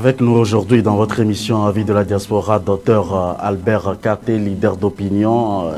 Avec nous aujourd'hui dans votre émission Avis de la diaspora, Dr Albert Katé, leader d'opinion,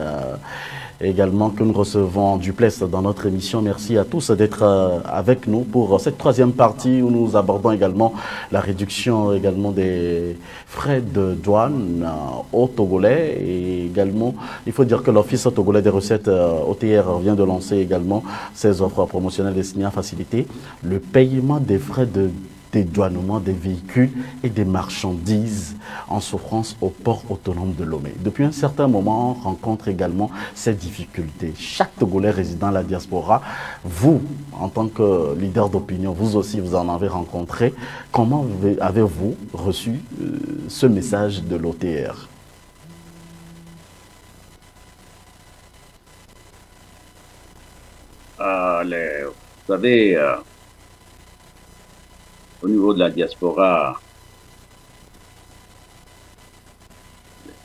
également que nous recevons en duplex dans notre émission. Merci à tous d'être avec nous pour cette troisième partie où nous abordons également la réduction également des frais de douane au Togolais. Et également, il faut dire que l'Office togolais des recettes OTR vient de lancer également ses offres promotionnelles destinées à faciliter le paiement des frais de dédouanement des véhicules et des marchandises en souffrance au port autonome de Lomé. Depuis un certain moment, on rencontre également ces difficultés. Chaque Togolais résidant à la diaspora, vous, en tant que leader d'opinion, vous aussi, vous en avez rencontré. Comment avez-vous reçu ce message de l'OTR? Vous savez, au niveau de la diaspora,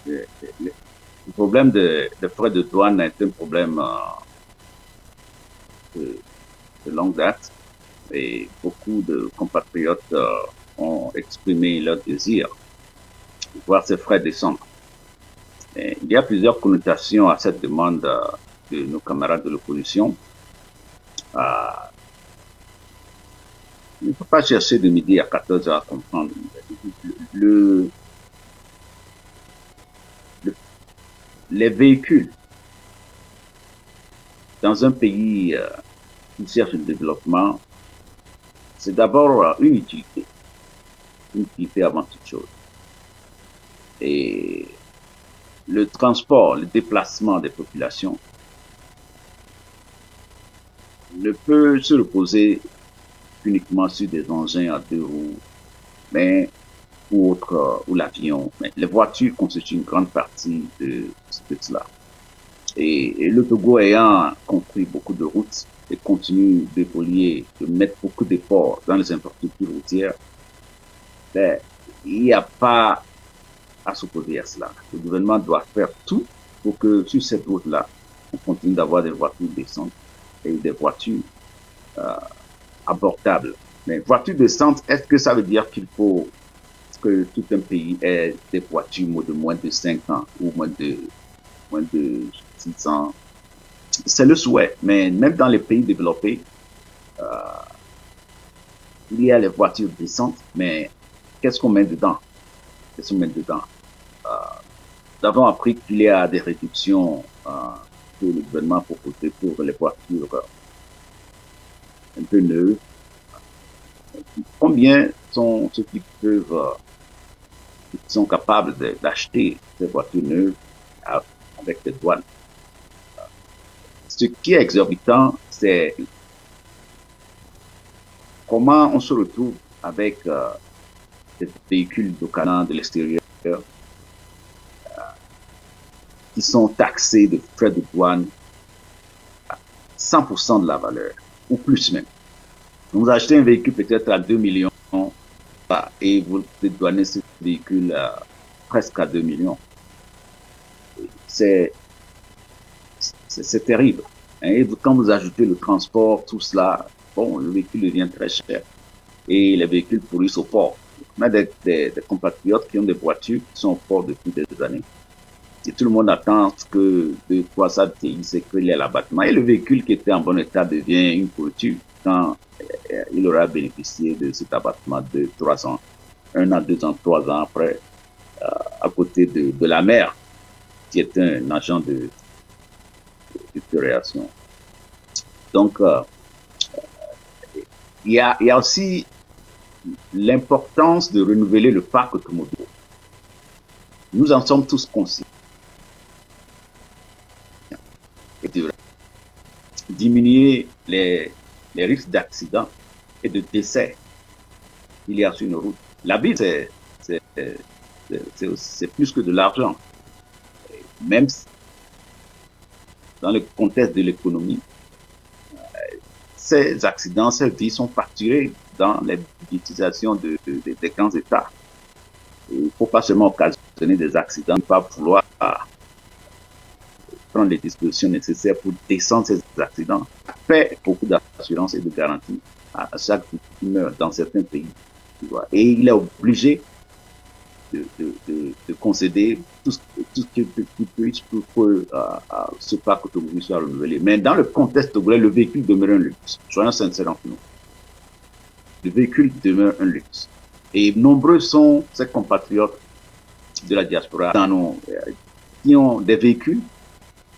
le problème de frais de douane est un problème de longue date et beaucoup de compatriotes ont exprimé leur désir de voir ces frais descendre. Et il y a plusieurs connotations à cette demande de nos camarades de l'opposition. Il ne faut pas chercher de midi à 14 heures à comprendre. Les véhicules dans un pays qui cherche le développement, c'est d'abord une utilité avant toute chose. Et le transport, le déplacement des populations ne peut se reposer uniquement sur des engins à deux roues, mais ou l'avion. Les voitures constituent une grande partie de cela. Et le Togo ayant construit beaucoup de routes et continue d'évoluer, de mettre beaucoup d'efforts dans les infrastructures routières, il n'y a pas à s'opposer à cela. Le gouvernement doit faire tout pour que sur cette route-là, on continue d'avoir des voitures décentes et des voitures abordables. Mais voiture décente, est-ce que ça veut dire qu'il faut que tout un pays ait des voitures de moins de 5 ans ou moins de 6 ans? C'est le souhait. Mais même dans les pays développés, il y a les voitures décentes, mais qu'est-ce qu'on met dedans? Nous avons appris qu'il y a des réductions que le gouvernement propose pour les voitures un peu neuves. Combien sont ceux qui sont capables d'acheter ces voitures neuves avec des douanes? Ce qui est exorbitant, c'est comment on se retrouve avec des véhicules d'Okana de l'extérieur qui sont taxés de frais de douane à 100% de la valeur, ou plus même. Vous achetez un véhicule peut-être à 2 millions et vous dédouanez ce véhicule presque à 2 millions. C'est terrible. Et quand vous ajoutez le transport, tout cela, bon, le véhicule devient très cher. Et les véhicules pourrissent au port. On a des compatriotes qui ont des voitures qui sont au port depuis des années. Et tout le monde attend que de quoi ça c'est qu'il y ait l'abattement. Et le véhicule qui était en bon état devient une pourriture quand il aura bénéficié de cet abattement de 3 ans, 1 an, 2 ans, 3 ans après, à côté de la mer, qui est un agent de détérioration. Donc, il y a aussi l'importance de renouveler le parc automobile. Nous en sommes tous conscients. Et de diminuer les risques d'accidents et de décès qu'il y a sur une route. La vie, c'est plus que de l'argent. Même dans le contexte de l'économie, ces accidents, ces vies sont facturés dans les utilisations des grands États. Il ne faut pas seulement occasionner des accidents, pas vouloir prendre les dispositions nécessaires pour descendre ces accidents. Faire beaucoup d'assurance et de garantie à chaque qui meurt dans certains pays. Tu vois. Et il est obligé de concéder tout ce qu'il peut pour que ce parc automobile soit renouvelé. Mais dans le contexte togolais, le véhicule demeure un luxe. Soyons sincères entre nous. Le véhicule demeure un luxe. Et nombreux sont ces compatriotes de la diaspora qui ont des véhicules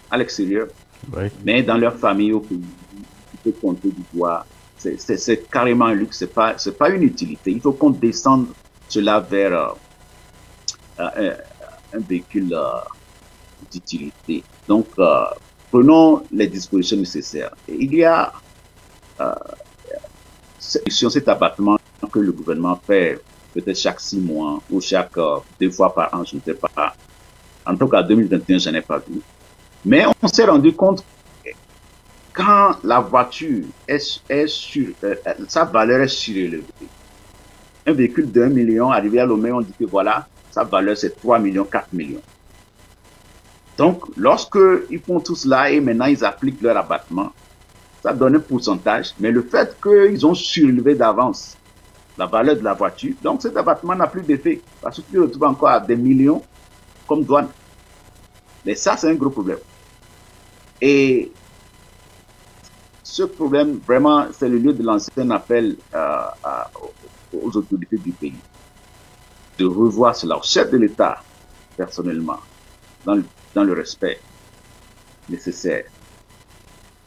à l'extérieur, oui, mais dans leur famille au pays, tu peux compter du doigt. C'est carrément un luxe, c'est pas une utilité. Il faut qu'on descende cela vers un véhicule d'utilité. Donc, prenons les dispositions nécessaires. Et il y a cet abattement que le gouvernement fait peut-être chaque 6 mois ou chaque 2 fois par an, je ne sais pas. En tout cas, 2021, je n'ai pas vu. Mais on s'est rendu compte que quand la voiture sa valeur est surélevée. Un véhicule d'1 million, arrivé à Lomé, on dit que voilà, sa valeur c'est 3 millions, 4 millions. Donc, lorsqu'ils font tout cela et maintenant ils appliquent leur abattement, ça donne un pourcentage, mais le fait qu'ils ont surélevé d'avance la valeur de la voiture, donc cet abattement n'a plus d'effet, parce qu'ils retrouvent encore à des millions comme douane. Mais ça, c'est un gros problème. Et ce problème, vraiment, c'est le lieu de lancer un appel aux autorités du pays de revoir cela, au chef de l'État, personnellement, dans le respect nécessaire,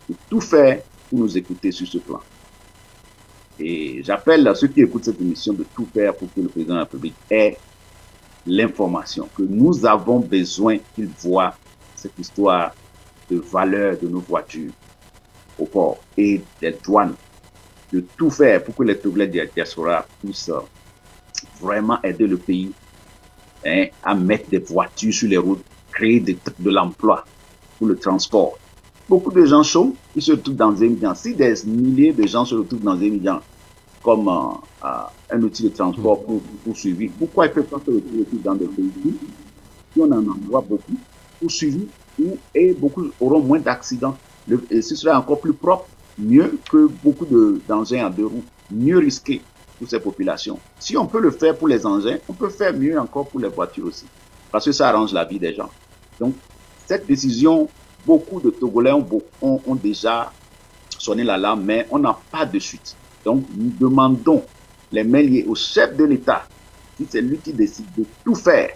de tout faire pour nous écouter sur ce plan. Et j'appelle à ceux qui écoutent cette émission de tout faire pour que le président de la République ait l'information, que nous avons besoin qu'il voit cette histoire de valeur de nos voitures au port et des douanes, de tout faire pour que les Togolais de la diaspora puissent vraiment aider le pays à mettre des voitures sur les routes, créer de l'emploi pour le transport. Beaucoup de gens chôment, ils se retrouvent dans un médian. Si des milliers de gens se retrouvent dans un médian comme un outil de transport pour suivre, pourquoi ils ne peuvent pas se retrouver dans des pays si on en envoie beaucoup pour suivre et beaucoup auront moins d'accidents. Ce sera encore plus propre, mieux que beaucoup d'engins à 2 roues, mieux risqués pour ces populations. Si on peut le faire pour les engins, on peut faire mieux encore pour les voitures aussi, parce que ça arrange la vie des gens. Donc, cette décision, beaucoup de Togolais ont déjà sonné l'alarme, mais on n'a pas de suite. Donc, nous demandons les mains liées au chef de l'État, si c'est lui qui décide de tout faire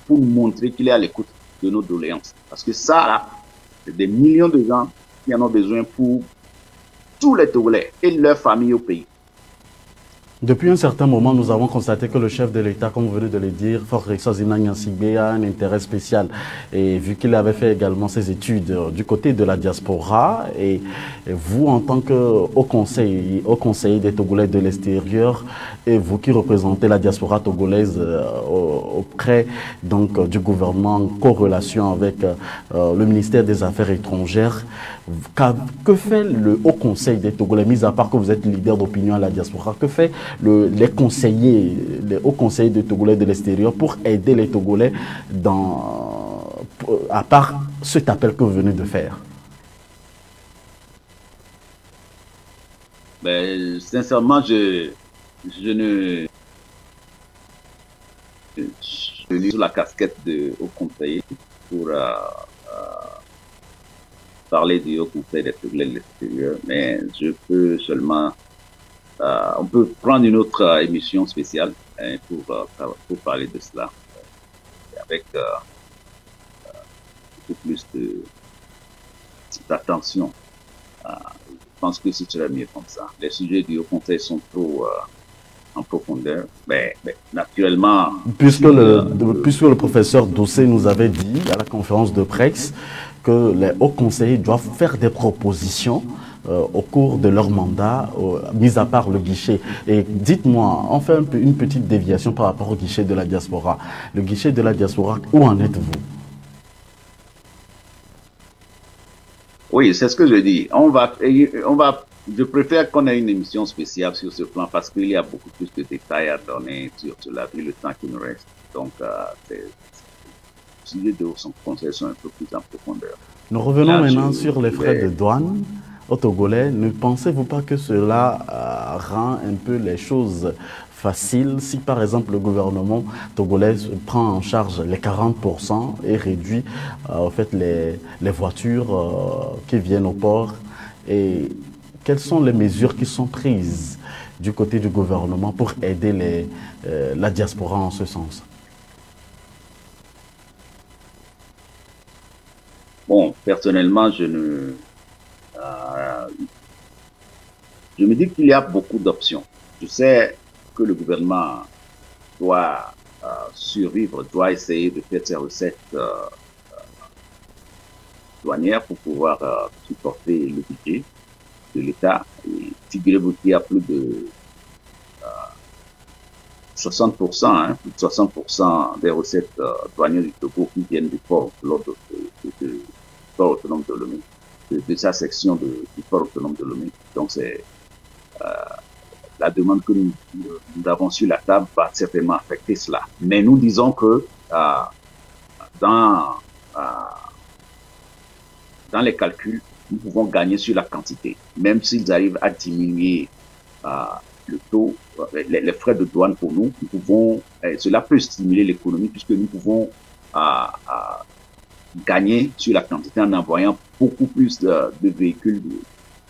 pour nous montrer qu'il est à l'écoute de nos doléances. Parce que ça, là, c'est des millions de gens qui en ont besoin pour tous les Togolais et leurs familles au pays. Depuis un certain moment, nous avons constaté que le chef de l'État, comme vous venez de le dire, Faure Rexozina Nyansigbe, a un intérêt spécial. Et vu qu'il avait fait également ses études du côté de la diaspora, et vous, en tant que haut conseiller des Togolais de l'extérieur, et vous qui représentez la diaspora togolaise auprès donc, du gouvernement en corrélation avec le ministère des Affaires étrangères, que fait le Haut Conseil des Togolais, mis à part que vous êtes leader d'opinion à la diaspora, que fait les hauts conseillers des Togolais de l'extérieur pour aider les Togolais à part cet appel que vous venez de faire? Ben, sincèrement, je lis sur la casquette de haut conseiller pour parler du Haut Conseil des Togolais de l'extérieur, mais je peux seulement on peut prendre une autre émission spéciale pour parler de cela avec beaucoup plus d'attention. Je pense que ce serait mieux comme ça. Les sujets du Haut Conseil sont trop en profondeur. Mais naturellement... Puisque le professeur Dossé nous avait dit à la conférence de presse que les hauts conseillers doivent faire des propositions au cours de leur mandat, mis à part le guichet. Et dites-moi, on fait une petite déviation par rapport au guichet de la diaspora. Le guichet de la diaspora, où en êtes-vous? Oui, c'est ce que je dis. Je préfère qu'on ait une émission spéciale sur ce plan parce qu'il y a beaucoup plus de détails à donner sur cela vu le temps qui nous reste. Donc, les sujets de son conseil sont un peu plus en profondeur. Nous revenons maintenant sur les frais de douane au Togolais. Ne pensez-vous pas que cela rend un peu les choses facile si par exemple le gouvernement togolais prend en charge les 40% et réduit en fait les voitures qui viennent au port, et quelles sont les mesures qui sont prises du côté du gouvernement pour aider la diaspora en ce sens? Bon, personnellement, je me dis qu'il y a beaucoup d'options. Je sais que le gouvernement doit survivre, doit essayer de faire ses recettes douanières pour pouvoir supporter le budget de l'État. Figurez-vous qu'il y a plus de 60%, plus de 60% des recettes douanières du Togo qui viennent du port de port autonome de Lomé, de sa section du port autonome de Lomé. Donc c'est la demande que nous avons sur la table va certainement affecter cela. Mais nous disons que dans les calculs, nous pouvons gagner sur la quantité. Même s'ils arrivent à diminuer le taux, les frais de douane pour nous, cela peut stimuler l'économie puisque nous pouvons gagner sur la quantité en envoyant beaucoup plus de véhicules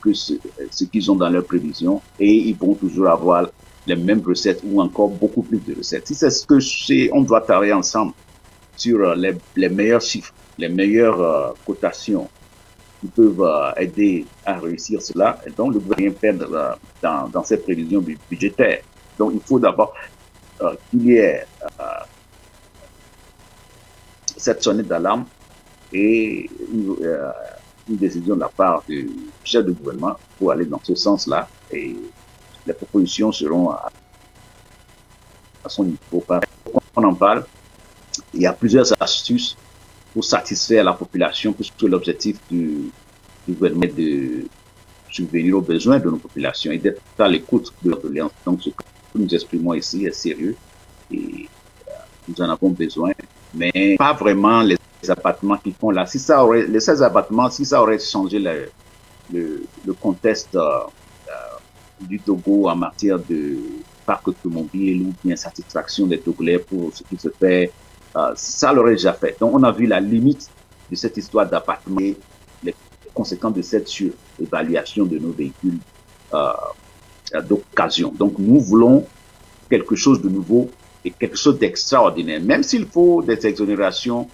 que ce qu'ils ont dans leurs prévisions, et ils vont toujours avoir les mêmes recettes ou encore beaucoup plus de recettes. Si c'est ce que on doit travailler ensemble sur les meilleurs chiffres, les meilleures cotations qui peuvent aider à réussir cela, et donc le gouvernement perdre dans ses prévisions budgétaires. Donc il faut d'abord qu'il y ait cette sonnette d'alarme et une décision de la part du chef de gouvernement pour aller dans ce sens-là, et les propositions seront à son niveau. On en parle, il y a plusieurs astuces pour satisfaire la population, puisque l'objectif du gouvernement est de subvenir aux besoins de nos populations et d'être à l'écoute de leurs doléances. Donc ce que nous exprimons ici est sérieux et nous en avons besoin, mais pas vraiment les abattements qui font là. Si ça aurait, ces abattements, si ça aurait changé le contexte du Togo en matière de parc automobile ou bien satisfaction des Togolais pour ce qui se fait, ça l'aurait déjà fait. Donc on a vu la limite de cette histoire d'abattement, les conséquences de cette surévaluation de nos véhicules d'occasion. Donc nous voulons quelque chose de nouveau et quelque chose d'extraordinaire, même s'il faut des exonérations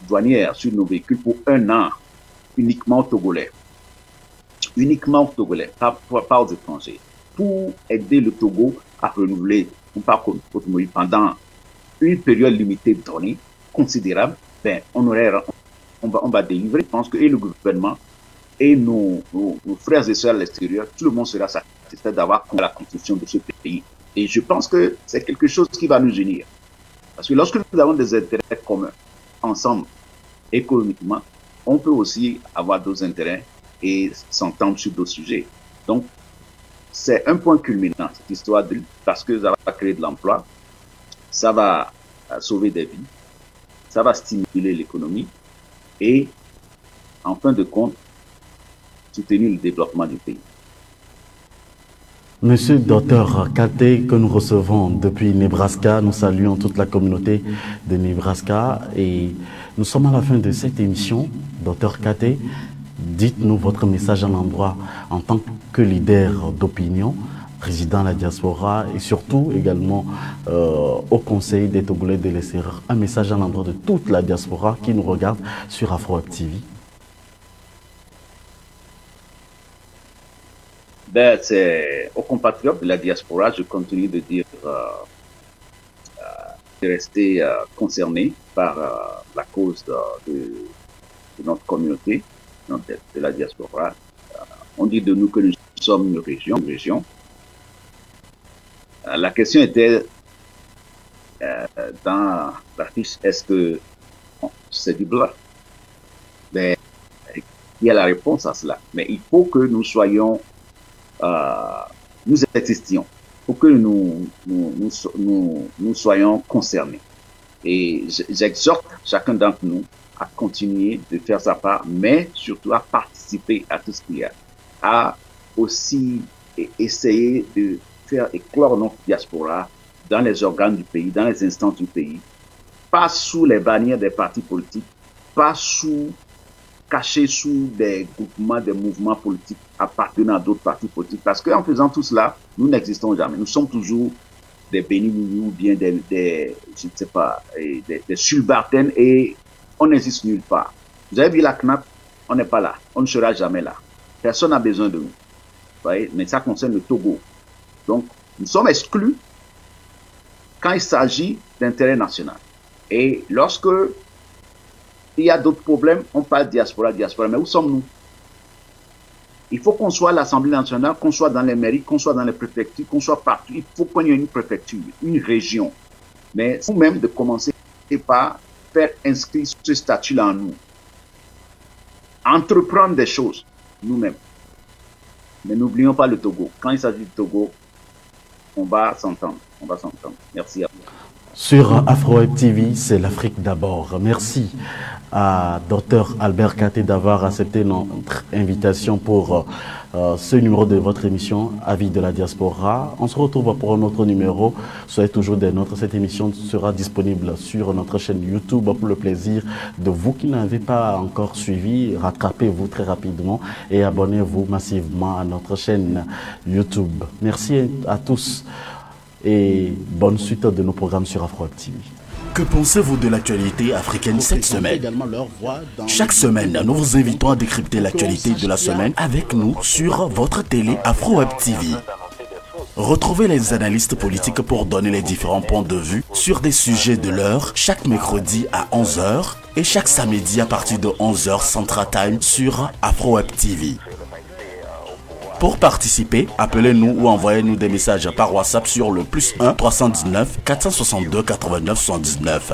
douanières sur nos véhicules pour 1 an, uniquement aux Togolais. Uniquement aux Togolais, pas aux étrangers. Pour aider le Togo à renouveler son parc automobile pendant une période limitée donnée, considérable, ben, on va délivrer. Je pense que et le gouvernement et nos frères et sœurs à l'extérieur, tout le monde sera satisfait d'avoir la construction de ce pays. Et je pense que c'est quelque chose qui va nous unir. Parce que lorsque nous avons des intérêts communs, ensemble, économiquement, on peut aussi avoir d'autres intérêts et s'entendre sur d'autres sujets. Donc, c'est un point culminant, cette histoire, parce que ça va créer de l'emploi, ça va sauver des vies, ça va stimuler l'économie et, en fin de compte, soutenir le développement du pays. Monsieur Dr Kate, que nous recevons depuis Nebraska, nous saluons toute la communauté de Nebraska et nous sommes à la fin de cette émission. Dr Kate, dites-nous votre message à l'endroit en tant que leader d'opinion, président de la diaspora et surtout également au Conseil des Togolais de l'extérieur. Un message à l'endroit de toute la diaspora qui nous regarde sur Afro-Web TV. Ben, c'est aux compatriotes de la diaspora, je continue de dire de rester concernés par la cause de notre communauté, de la diaspora. On dit de nous que nous sommes une région. La question était dans la fiche, est-ce que c'est du blanc? Ben, il y a la réponse à cela. Mais il faut que nous soyons nous existions pour que nous soyons concernés. Et j'exhorte chacun d'entre nous à continuer de faire sa part, mais surtout à participer à tout ce qu'il y a, à aussi essayer faire éclore notre diaspora dans les organes du pays, dans les instances du pays, pas sous les bannières des partis politiques, pas cachés sous des groupements, des mouvements politiques appartenant à d'autres partis politiques. Parce qu'en faisant tout cela, nous n'existons jamais. Nous sommes toujours des bénis ou bien des je ne sais pas, des subalternes et on n'existe nulle part. Vous avez vu la CNAP, on n'est pas là, on ne sera jamais là. Personne n'a besoin de nous. Vous voyez? Mais ça concerne le Togo. Donc, nous sommes exclus quand il s'agit d'intérêt national. Et lorsque il y a d'autres problèmes, on parle diaspora, diaspora. Mais où sommes-nous? Il faut qu'on soit à l'Assemblée nationale, qu'on soit dans les mairies, qu'on soit dans les préfectures, qu'on soit partout. Il faut qu'on ait une préfecture, une région. Mais nous-mêmes de commencer par faire inscrire ce statut-là en nous. Entreprendre des choses, nous-mêmes. Mais n'oublions pas le Togo. Quand il s'agit du Togo, on va s'entendre. On va s'entendre. Merci à vous. Sur AfroWeb TV, c'est l'Afrique d'abord. Merci à Dr Albert Katé d'avoir accepté notre invitation pour ce numéro de votre émission Avis de la diaspora. On se retrouve pour un autre numéro. Soyez toujours des nôtres. Cette émission sera disponible sur notre chaîne YouTube pour le plaisir de vous qui n'avez pas encore suivi. Rattrapez-vous très rapidement et abonnez-vous massivement à notre chaîne YouTube. Merci à tous. Et bonne suite de nos programmes sur AfroWeb TV. Que pensez-vous de l'actualité africaine cette semaine? Chaque semaine, nous vous invitons à décrypter l'actualité de la semaine avec nous sur votre télé AfroWeb TV. Retrouvez les analystes politiques pour donner les différents points de vue sur des sujets de l'heure chaque mercredi à 11 h et chaque samedi à partir de 11 h Central Time sur AfroWeb TV. Pour participer, appelez-nous ou envoyez-nous des messages par WhatsApp sur le +1 319 462 89 79.